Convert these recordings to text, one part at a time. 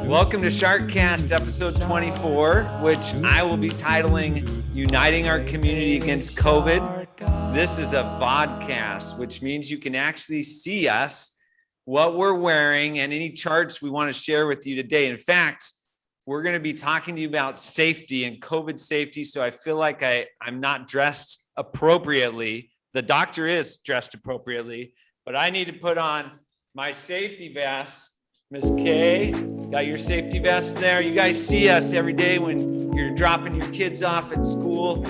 Welcome to Sharkast episode 24, which I will be titling Uniting Our Community Against COVID. This is a vodcast, which means you can actually see us, what we're wearing, and any charts we want to share with you today. In fact, we're going to be talking to you about safety and COVID safety. So I feel like I'm not dressed appropriately. The doctor is dressed appropriately, but I need to put on my safety vest. Miss Kay, got your safety vest there. You guys see us every day when you're dropping your kids off at school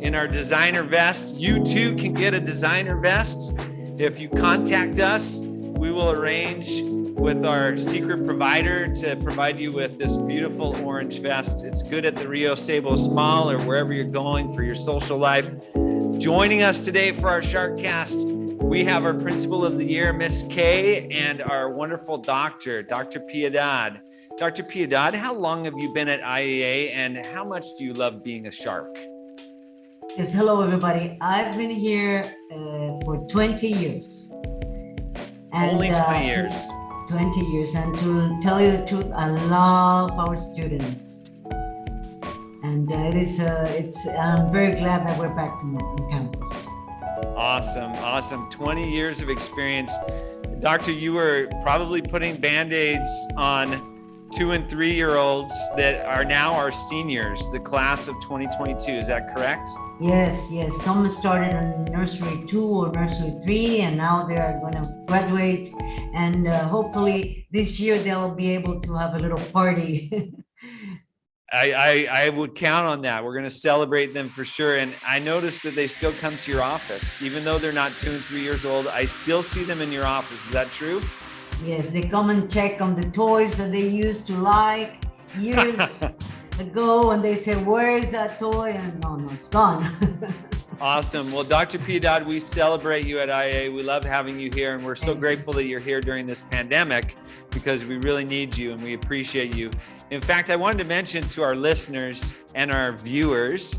in our designer vest. You too can get a designer vest. If you contact us, we will arrange with our secret provider to provide you with this beautiful orange vest. It's good at the Rio Sabos Mall or wherever you're going for your social life. Joining us today for our Sharkcast, we have our Principal of the Year, Miss Kay, and our wonderful doctor, Dr. Piedad. Dr. Piedad, how long have you been at IAA and how much do you love being a shark? Yes, hello everybody. I've been here for 20 years. And, only 20 years. 20 years. And to tell you the truth, I love our students. And I'm very glad that we're back on campus. Awesome. 20 years of experience. Doctor, you were probably putting Band-Aids on 2 and 3-year-olds that are now our seniors, the class of 2022. Is that correct? Yes. Some started in nursery 2 or nursery 3, and now they are going to graduate. And hopefully this year they'll be able to have a little party. I would count on that. We're going to celebrate them for sure. And I noticed that they still come to your office. Even though they're not 2 and 3 years old, I still see them in your office. Is that true? Yes, they come and check on the toys that they used to like years ago. And they say, where is that toy? And no, it's gone. Awesome. Well, Dr. Piedad, we celebrate you at IA. We love having you here. And we're so grateful that you're here during this pandemic because we really need you and we appreciate you. In fact, I wanted to mention to our listeners and our viewers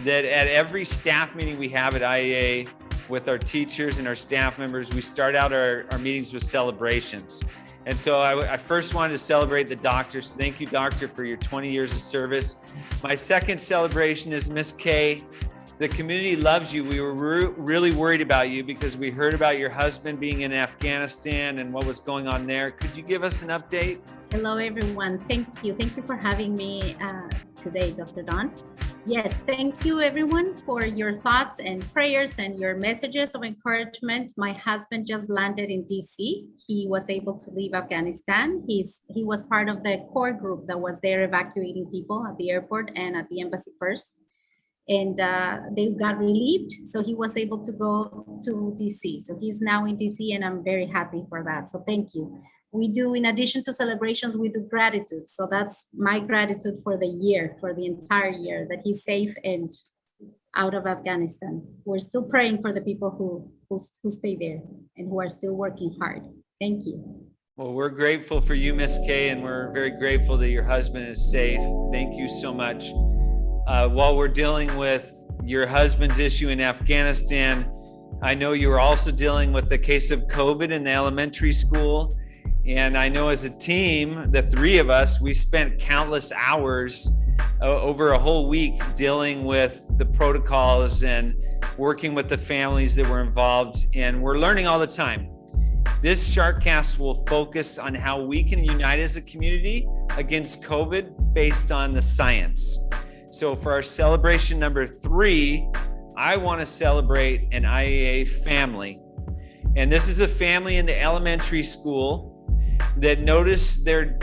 that at every staff meeting we have at IAA with our teachers and our staff members, we start out our meetings with celebrations. And so I first wanted to celebrate the doctor. So thank you, doctor, for your 20 years of service. My second celebration is Miss Kay. The community loves you. We were really worried about you because we heard about your husband being in Afghanistan and what was going on there. Could you give us an update? Hello, everyone. Thank you. Thank you for having me today, Dr. Don. Yes, thank you, everyone, for your thoughts and prayers and your messages of encouragement. My husband just landed in DC. He was able to leave Afghanistan. He was part of the core group that was there evacuating people at the airport and at the embassy first. And they got relieved, so he was able to go to DC. So he's now in DC, and I'm very happy for that. So thank you. We do, in addition to celebrations, we do gratitude. So that's my gratitude for the year, for the entire year, that he's safe and out of Afghanistan. We're still praying for the people who stay there and who are still working hard. Thank you. Well, we're grateful for you, Miss Kay, and we're very grateful that your husband is safe. Thank you so much. While we're dealing with your husband's issue in Afghanistan, I know you were also dealing with the case of COVID in the elementary school. And I know as a team, the three of us, we spent countless hours over a whole week dealing with the protocols and working with the families that were involved. And we're learning all the time. This Sharkcast will focus on how we can unite as a community against COVID based on the science. So for our celebration number 3, I want to celebrate an IAA family. And this is a family in the elementary school that noticed their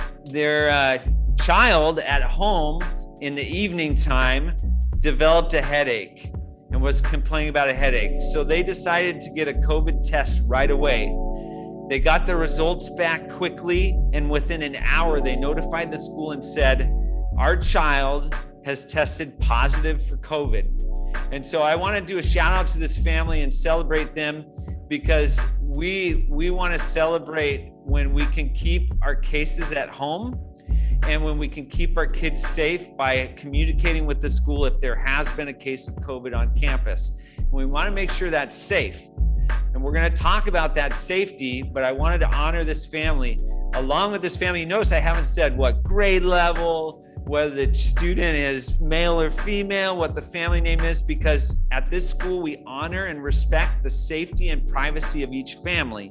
child at home in the evening time developed a headache and was complaining about a headache. So they decided to get a COVID test right away. They got the results back quickly, and within an hour, they notified the school and said, our child has tested positive for COVID. And so I want to do a shout out to this family and celebrate them because we want to celebrate when we can keep our cases at home and when we can keep our kids safe by communicating with the school if there has been a case of COVID on campus. And we want to make sure that's safe. And we're going to talk about that safety, but I wanted to honor this family. Along with this family, you notice I haven't said what grade level, whether the student is male or female, what the family name is, because at this school, we honor and respect the safety and privacy of each family.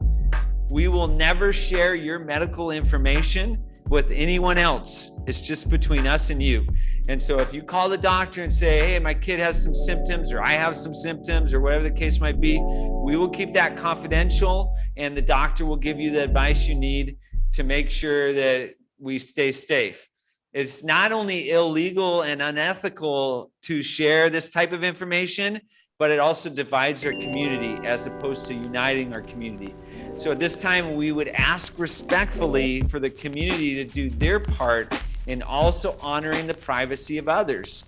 We will never share your medical information with anyone else. It's just between us and you. And so if you call the doctor and say, hey, my kid has some symptoms, or I have some symptoms, or whatever the case might be, we will keep that confidential, and the doctor will give you the advice you need to make sure that we stay safe. It's not only illegal and unethical to share this type of information, but it also divides our community as opposed to uniting our community. So at this time, we would ask respectfully for the community to do their part in also honoring the privacy of others.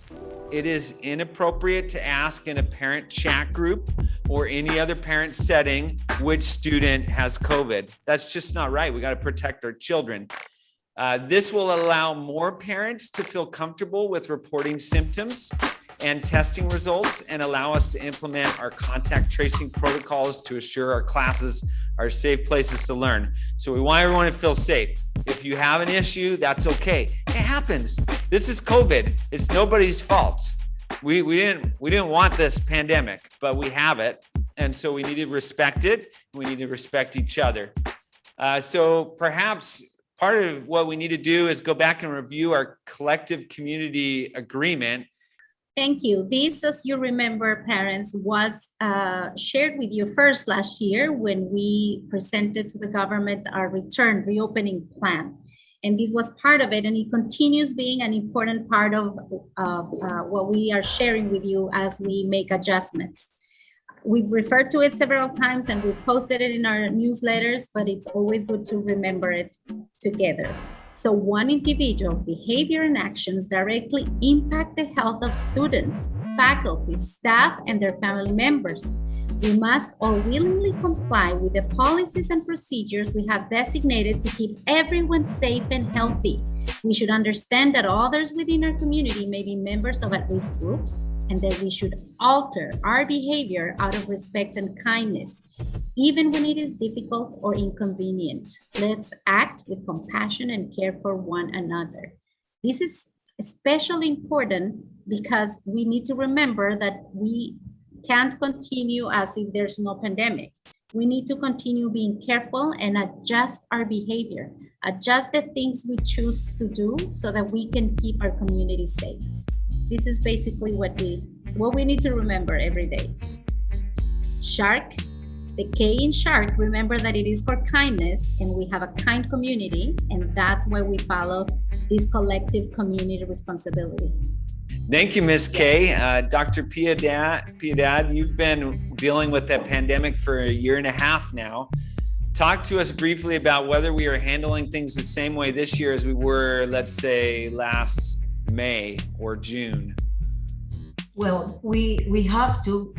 It is inappropriate to ask in a parent chat group or any other parent setting which student has COVID. That's just not right. We got to protect our children. This will allow more parents to feel comfortable with reporting symptoms and testing results, and allow us to implement our contact tracing protocols to assure our classes are safe places to learn. So we want everyone to feel safe. If you have an issue, that's okay. It happens. This is COVID. It's nobody's fault. We didn't want this pandemic, but we have it. And so we need to respect it. We need to respect each other. So perhaps part of what we need to do is go back and review our collective community agreement. Thank you. This, as you remember, parents, was shared with you first last year when we presented to the government our reopening plan. And this was part of it, and it continues being an important part of what we are sharing with you as we make adjustments. We've referred to it several times and we've posted it in our newsletters, but it's always good to remember it together. So one individual's behavior and actions directly impact the health of students, faculty, staff, and their family members. We must all willingly comply with the policies and procedures we have designated to keep everyone safe and healthy. We should understand that others within our community may be members of at-risk groups, and that we should alter our behavior out of respect and kindness, even when it is difficult or inconvenient. Let's act with compassion and care for one another. This is especially important because we need to remember that we can't continue as if there's no pandemic. We need to continue being careful and adjust our behavior, adjust the things we choose to do so that we can keep our community safe. This is basically what we need to remember every day. Shark, the K in Shark, remember that it is for kindness, and we have a kind community, and that's why we follow this collective community responsibility. Thank you, Ms. K. Dr. Piedad, you've been dealing with that pandemic for a year and a half now. Talk to us briefly about whether we are handling things the same way this year as we were, let's say, last May or June. Well, we have to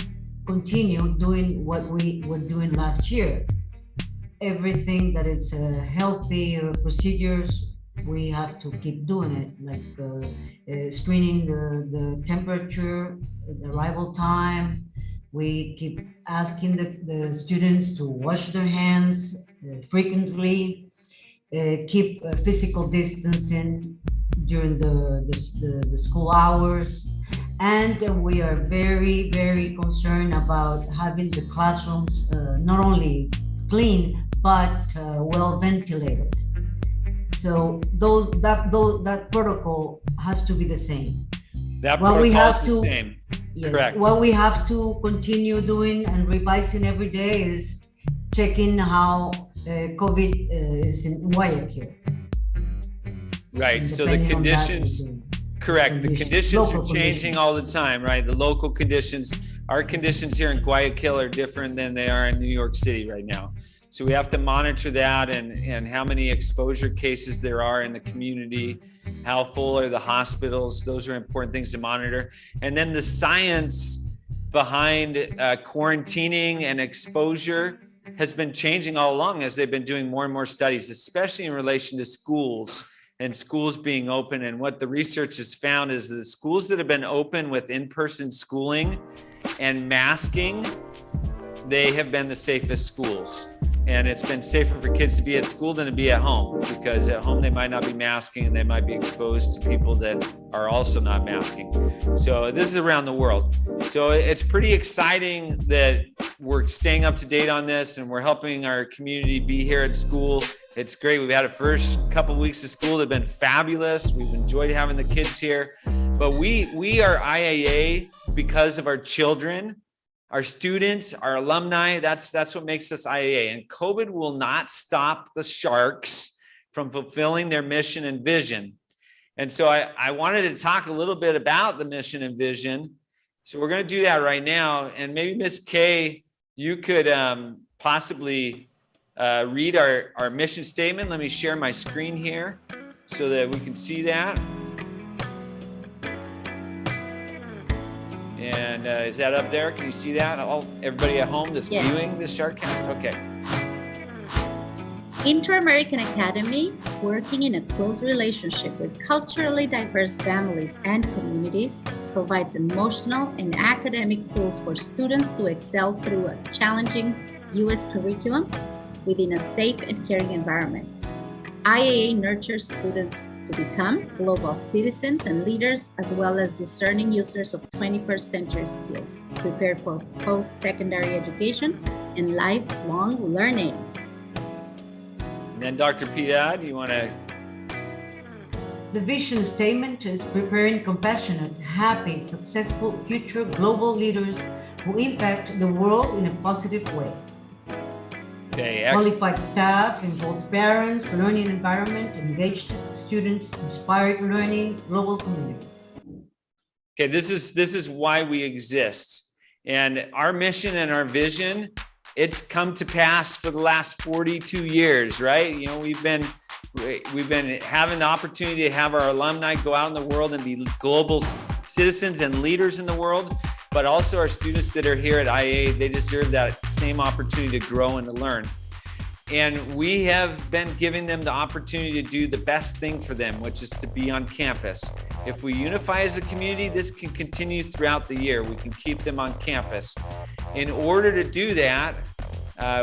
continue doing what we were doing last year. Everything that is healthy procedures, we have to keep doing it, like screening the temperature, the arrival time. We keep asking the students to wash their hands frequently, keep physical distancing during the school hours. And we are very, very concerned about having the classrooms not only clean, but well ventilated. So that protocol has to be the same. That protocol is the same. Yes, correct. What we have to continue doing and revising every day is checking how COVID is in Guayaquil. Right. So the conditions, correct. The conditions are changing all the time, right? The local conditions, our conditions here in Guayaquil are different than they are in New York City right now. So we have to monitor that and how many exposure cases there are in the community, how full are the hospitals. Those are important things to monitor. And then the science behind quarantining and exposure has been changing all along as they've been doing more and more studies, especially in relation to schools and schools being open. And what the research has found is the schools that have been open with in-person schooling and masking, they have been the safest schools. And it's been safer for kids to be at school than to be at home, because at home they might not be masking and they might be exposed to people that are also not masking. So this is around the world. So it's pretty exciting that we're staying up to date on this and we're helping our community be here at school. It's great. We've had a first couple of weeks of school that have been fabulous. We've enjoyed having the kids here. But we are IAA because of our children, our students, our alumni. That's what makes us IAA. And COVID will not stop the Sharks from fulfilling their mission and vision. And so I wanted to talk a little bit about the mission and vision. So we're going to do that right now. And maybe Ms. Kay, you could possibly read our mission statement. Let me share my screen here so that we can see that. And is that up there? Can you see that? Everybody at home that's viewing this Sharkast? Okay. Inter-American Academy, working in a close relationship with culturally diverse families and communities, provides emotional and academic tools for students to excel through a challenging U.S. curriculum within a safe and caring environment. IAA nurtures students to become global citizens and leaders, as well as discerning users of 21st century skills, prepared for post-secondary education and lifelong learning. And then Dr. Piedad, you want to? The vision statement is preparing compassionate, happy, successful future global leaders who impact the world in a positive way. Okay, qualified staff in both parents, learning environment, engaged students, inspired learning, global community. Okay, this is why we exist. And our mission and our vision, it's come to pass for the last 42 years, right? You know, we've been having the opportunity to have our alumni go out in the world and be global citizens and leaders in the world, but also our students that are here at IA, they deserve that same opportunity to grow and to learn. And we have been giving them the opportunity to do the best thing for them, which is to be on campus. If we unify as a community, this can continue throughout the year. We can keep them on campus. In order to do that,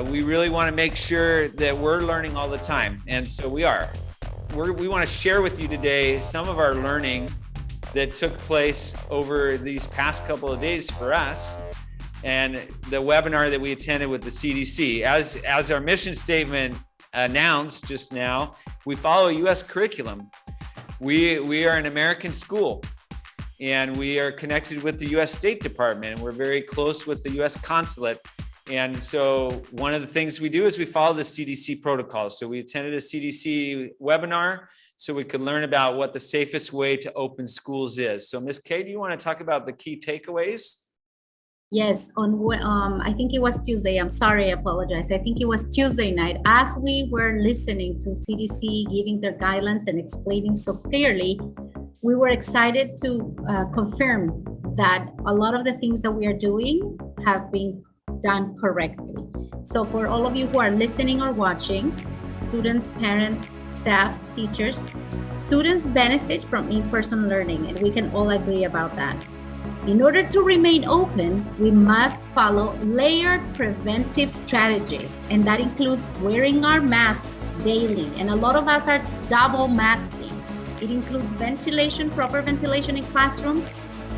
we really want to make sure that we're learning all the time. And so we are. We want to share with you today some of our learning that took place over these past couple of days for us, and the webinar that we attended with the CDC. As our mission statement announced just now, we follow a U.S. curriculum. We are an American school, and we are connected with the U.S. State Department, and we're very close with the U.S. Consulate. And so one of the things we do is we follow the CDC protocols. So we attended a CDC webinar so we could learn about what the safest way to open schools is. So Ms. Kay, do you want to talk about the key takeaways? Yes, I think it was Tuesday. I'm sorry, I apologize. I think it was Tuesday night. As we were listening to CDC giving their guidelines and explaining so clearly, we were excited to confirm that a lot of the things that we are doing have been done correctly. So for all of you who are listening or watching, students, parents, staff, teachers, students benefit from in-person learning, and we can all agree about that. In order to remain open, we must follow layered preventive strategies, and that includes wearing our masks daily, and a lot of us are double masking. It includes ventilation, proper ventilation in classrooms,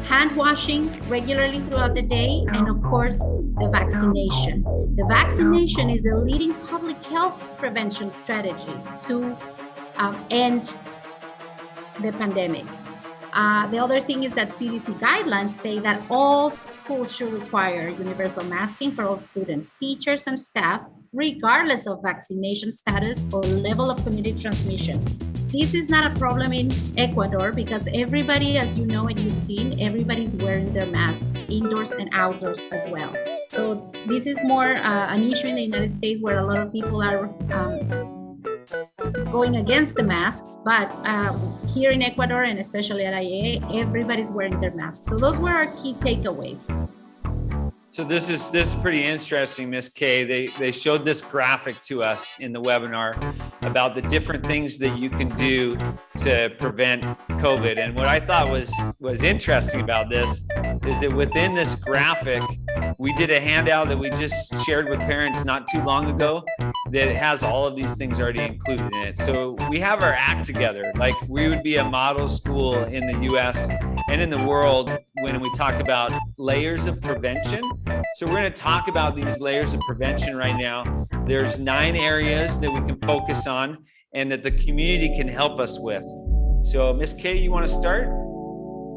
hand washing regularly throughout the day, and of course, the vaccination. The vaccination is the leading public health prevention strategy to end the pandemic. The other thing is that CDC guidelines say that all schools should require universal masking for all students, teachers, and staff, regardless of vaccination status or level of community transmission. This is not a problem in Ecuador because everybody, as you know and you've seen, everybody's wearing their masks indoors and outdoors as well. So this is more an issue in the United States where a lot of people are going against the masks, but here in Ecuador and especially at IAA, everybody's wearing their masks. So those were our key takeaways. So this is pretty interesting, Ms. Kay. They showed this graphic to us in the webinar about the different things that you can do to prevent COVID. And what I thought was interesting about this is that within this graphic, We did a handout that we just shared with parents not too long ago that has all of these things already included in it. So we have our act together. Like we would be a model school in the US and in the world when we talk about layers of prevention. So we're going to talk about these layers of prevention right now. There's 9 areas that we can focus on and that the community can help us with. So Ms. Kay, you want to start?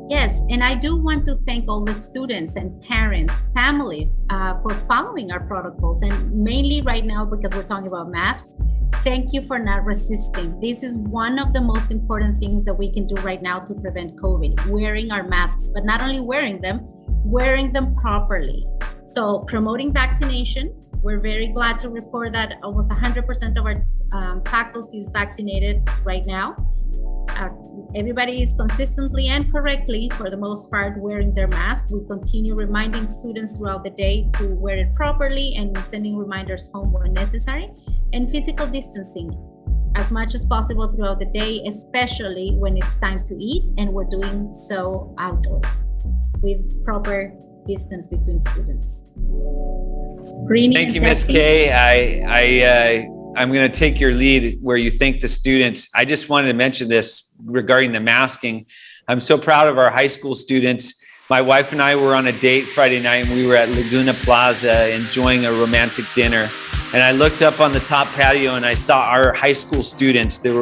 Yes, and I do want to thank all the students and parents, families for following our protocols. And mainly right now, because we're talking about masks, thank you for not resisting. This is one of the most important things that we can do right now to prevent COVID, wearing our masks, but not only wearing them properly. So promoting vaccination, we're very glad to report that almost 100% of our faculty is vaccinated right now. Everybody is consistently and correctly, for the most part, wearing their mask. We continue reminding students throughout the day to wear it properly and sending reminders home when necessary. And physical distancing as much as possible throughout the day, especially when it's time to eat, and we're doing so outdoors with proper distance between students. Screening. Thank you, Ms. Kay. I'm going to take your lead where you thank the students. I just wanted to mention this regarding the masking. I'm so proud of our high school students. My wife and I were on a date Friday night, and we were at Laguna Plaza enjoying a romantic dinner. And I looked up on the top patio and I saw our high school students. There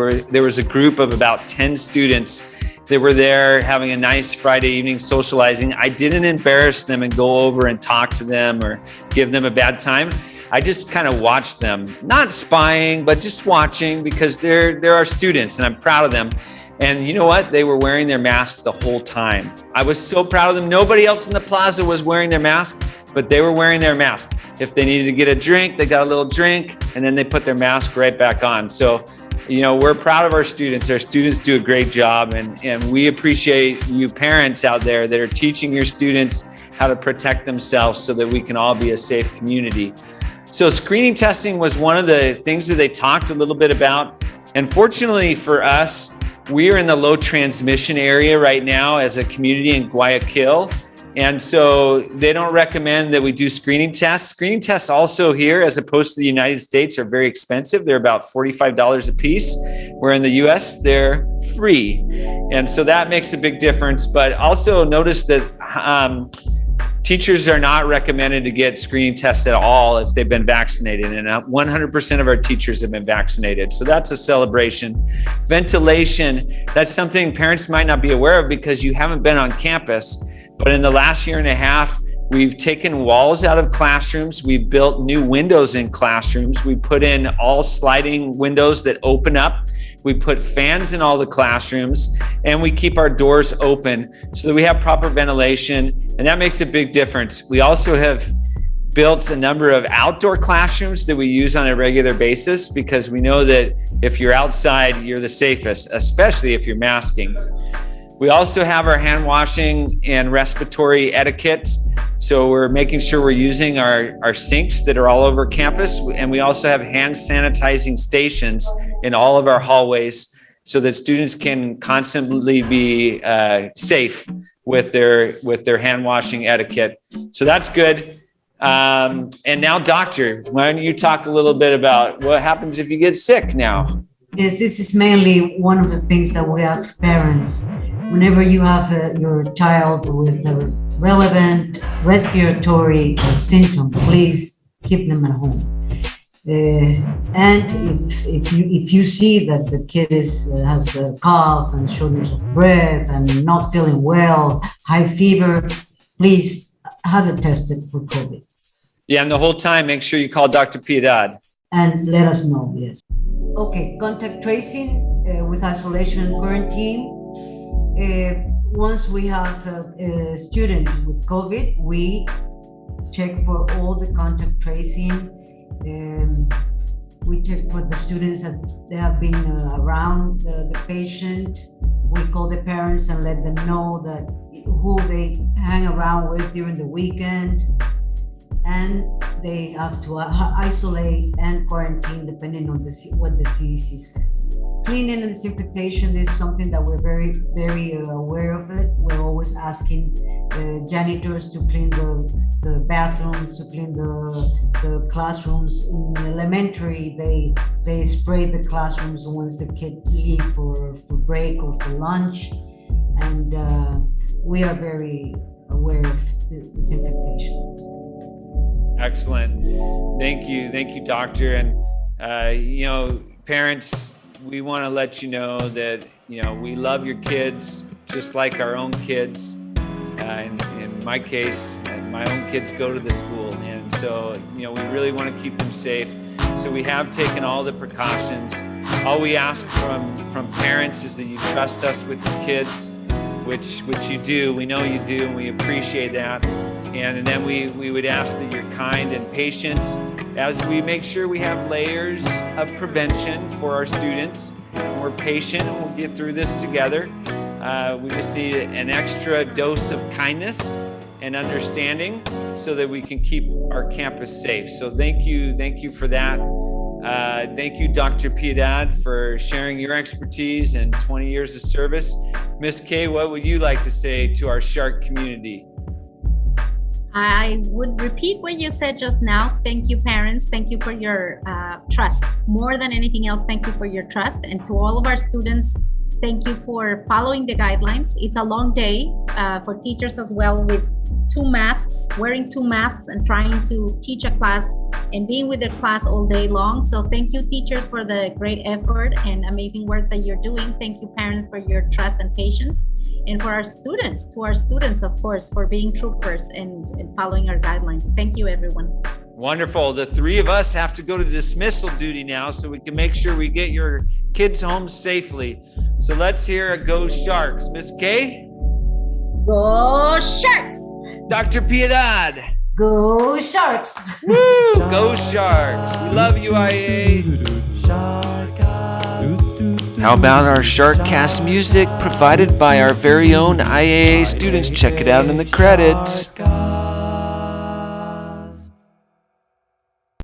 was a group of about 10 students that were there having a nice Friday evening socializing. I didn't embarrass them and go over and talk to them or give them a bad time. I just kind of watched them, not spying, but just watching, because they're our students and I'm proud of them. And you know what? They were wearing their mask the whole time. I was so proud of them. Nobody else in the plaza was wearing their mask, but they were wearing their mask. If they needed to get a drink, they got a little drink, and then they put their mask right back on. So, you know, we're proud of our students. Our students do a great job, and we appreciate you parents out there that are teaching your students how to protect themselves so that we can all be a safe community. So screening testing was one of the things that they talked a little bit about. And fortunately for us, we are in the low transmission area right now as a community in Guayaquil. And so they don't recommend that we do screening tests. Screening tests also here, as opposed to the United States, are very expensive. They're about $45 a piece, where in the US, they're free. And so that makes a big difference. But also notice that teachers are not recommended to get screening tests at all if they've been vaccinated, and 100% of our teachers have been vaccinated. So that's a celebration. Ventilation, that's something parents might not be aware of because you haven't been on campus. But in the last year and a half, we've taken walls out of classrooms. We've built new windows in classrooms. We put in all sliding windows that open up. We put fans in all the classrooms, and we keep our doors open so that we have proper ventilation, and that makes a big difference. We also have built a number of outdoor classrooms that we use on a regular basis, because we know that if you're outside, you're the safest, especially if you're masking. We also have our hand washing and respiratory etiquettes. So we're making sure we're using our sinks that are all over campus. And we also have hand sanitizing stations in all of our hallways so that students can constantly be safe with their hand washing etiquette. So that's good. And now, doctor, why don't you talk a little bit about what happens if you get sick now? Yes, this is mainly one of the things that we ask parents. Whenever you have your child with a relevant respiratory symptom, please keep them at home. And if you see that the kid has a cough and shortness of breath and not feeling well, high fever, please have it tested for COVID. Yeah, and the whole time, make sure you call Dr. Piedad. And let us know, yes. Okay, contact tracing with isolation and quarantine. Once we have a student with COVID, we check for all the contact tracing. We check for the students that they have been around the patient. We call the parents and let them know that who they hang around with during the weekend. And they have to isolate and quarantine depending on what the CDC says. Cleaning and disinfection is something that we're very aware of it. We're always asking janitors to clean the bathrooms, to clean the classrooms. In elementary, they spray the classrooms once the kids leave for break or for lunch. And we are very aware of the disinfection. Excellent. Thank you, doctor. And parents, we want to let you know that we love your kids just like our own kids. In my case, my own kids go to the school, and so we really want to keep them safe. So we have taken all the precautions. All we ask from parents is that you trust us with your kids, which you do. We know you do, and we appreciate that. And then we would ask that you're kind and patient as we make sure we have layers of prevention for our students. We're patient, and we'll get through this together. We just need an extra dose of kindness and understanding so that we can keep our campus safe. So thank you for that. Thank you, Dr. Piedad, for sharing your expertise and 20 years of service. Ms. Kay, what would you like to say to our Shark community? I would repeat what you said just now. Thank you, parents. Thank you for your trust. More than anything else, thank you for your trust. And to all of our students, thank you for following the guidelines. It's a long day for teachers as well, with wearing two masks and trying to teach a class and being with the class all day long. So thank you, teachers, for the great effort and amazing work that you're doing. Thank you, parents, for your trust and patience. And to our students, of course, for being troopers and following our guidelines. Thank you, everyone. Wonderful. The three of us have to go to dismissal duty now so we can make sure we get your kids home safely. So let's hear a Go Sharks. Miss Kay? Go Sharks! Dr. Piedad? Go Sharks! Woo! Go Sharks. We love you, IA. How about our Sharkast music provided by our very own IAA students? Check it out in the credits.